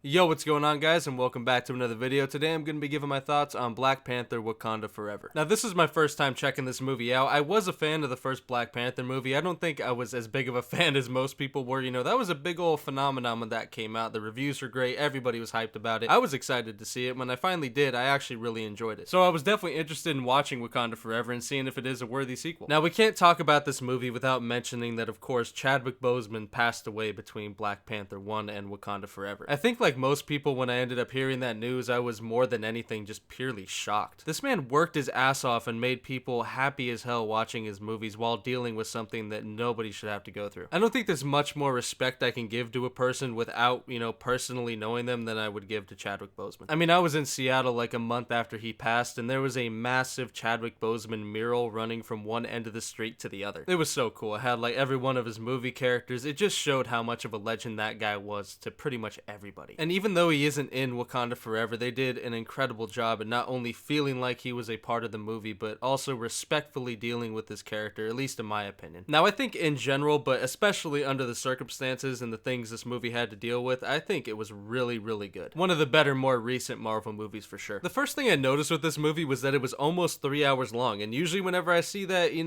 Yo, what's going on, guys, and welcome back to another video. Today I'm going to be giving my thoughts on Black Panther: Wakanda Forever. Now, this is my first time checking this movie out. I was a fan of the first Black Panther movie. I don't think I was as big of a fan as most people were. You know, that was a big old phenomenon when that came out. The reviews were great. Everybody was hyped about it. I was excited to see it. When I finally did, I actually really enjoyed it. So I was definitely interested in watching Wakanda Forever and seeing if it is a worthy sequel. Now, we can't talk about this movie without mentioning that, of course, Chadwick Boseman passed away between Black Panther 1 and Wakanda Forever. I think, like most people, when I ended up hearing that news, I was more than anything just purely shocked. This man worked his ass off and made people happy as hell watching his movies while dealing with something that nobody should have to go through. I don't think there's much more respect I can give to a person without, personally knowing them than I would give to Chadwick Boseman. I mean, I was in Seattle like a month after he passed, and there was a massive Chadwick Boseman mural running from one end of the street to the other. It was so cool. It had like every one of his movie characters. It just showed how much of a legend that guy was to pretty much everybody. And even though he isn't in Wakanda Forever, they did an incredible job in not only feeling like he was a part of the movie, but also respectfully dealing with his character, at least in my opinion. Now, I think in general, but especially under the circumstances and the things this movie had to deal with, I think it was really, really good. One of the better, more recent Marvel movies for sure. The first thing I noticed with this movie was that it was almost 3 hours long, and usually whenever I see that, a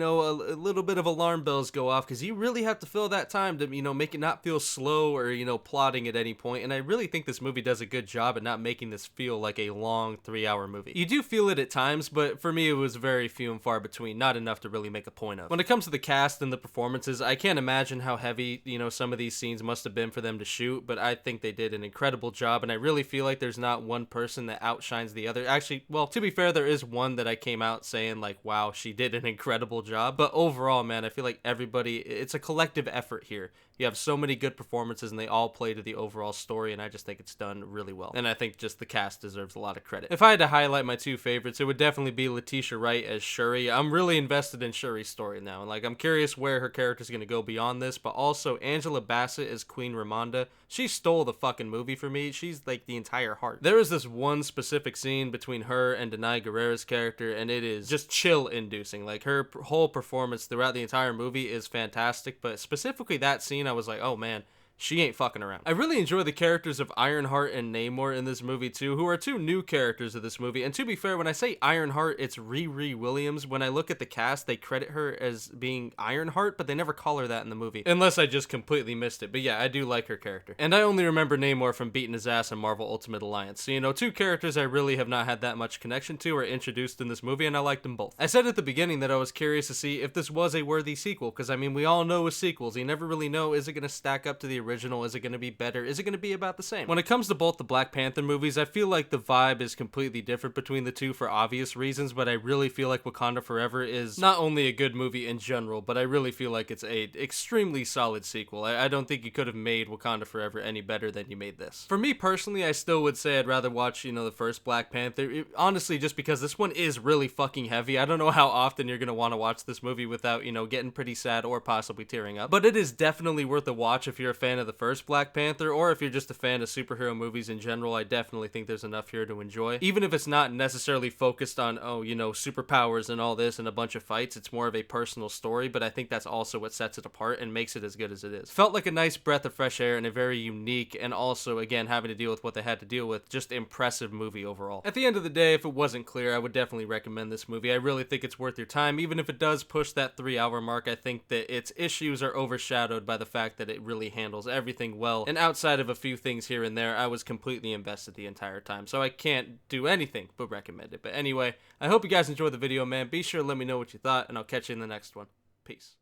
little bit of alarm bells go off, because you really have to fill that time to, make it not feel slow or, plodding at any point, and I really think this movie does a good job at not making this feel like a long 3-hour movie. You do feel it at times, but for me it was very few and far between, not enough to really make a point of. When it comes to the cast and the performances, I can't imagine how heavy, some of these scenes must have been for them to shoot, but I think they did an incredible job, and I really feel like there's not one person that outshines the other. Actually, well, to be fair, there is one that I came out saying like, wow, she did an incredible job, but overall, man, I feel like everybody, it's a collective effort here. You have so many good performances and they all play to the overall story, and I just think it's done really well. And I think just the cast deserves a lot of credit. If I had to highlight my two favorites, it would definitely be Letitia Wright as Shuri. I'm really invested in Shuri's story now, and like I'm curious where her character's gonna go beyond this, but also Angela Bassett as Queen Ramonda. She stole the fucking movie for me. She's like the entire heart. There is this one specific scene between her and Denai Guerrera's character, and it is just chill-inducing. Like her whole performance throughout the entire movie is fantastic, but specifically that scene, I was like, oh man, she ain't fucking around. I really enjoy the characters of Ironheart and Namor in this movie too, who are two new characters of this movie. And to be fair, when I say Ironheart, it's Riri Williams. When I look at the cast, they credit her as being Ironheart, but they never call her that in the movie. Unless I just completely missed it. But yeah, I do like her character. And I only remember Namor from beating his ass in Marvel Ultimate Alliance. So, two characters I really have not had that much connection to or introduced in this movie, and I liked them both. I said at the beginning that I was curious to see if this was a worthy sequel, because I mean, we all know with sequels, you never really know, is it going to stack up to the original? Is it going to be better? Is it going to be about the same? When it comes to both the Black Panther movies, I feel like the vibe is completely different between the two for obvious reasons, but I really feel like Wakanda Forever is not only a good movie in general, but I really feel like it's a extremely solid sequel. I don't think you could have made Wakanda Forever any better than you made this. For me personally, I still would say I'd rather watch, the first Black Panther. Honestly, just because this one is really fucking heavy. I don't know how often you're going to want to watch this movie without, getting pretty sad or possibly tearing up, but it is definitely worth a watch if you're a fan of the first Black Panther, or if you're just a fan of superhero movies in general. I definitely think there's enough here to enjoy. Even if it's not necessarily focused on, superpowers and all this and a bunch of fights, it's more of a personal story, but I think that's also what sets it apart and makes it as good as it is. Felt like a nice breath of fresh air and a very unique, and also, again, having to deal with what they had to deal with, just impressive movie overall. At the end of the day, if it wasn't clear, I would definitely recommend this movie. I really think it's worth your time, even if it does push that 3-hour mark. I think that its issues are overshadowed by the fact that it really handles everything well, and outside of a few things here and there, I was completely invested the entire time, so I can't do anything but recommend it. But anyway, I hope you guys enjoyed the video, man. Be sure to let me know what you thought, and I'll catch you in the next one. Peace.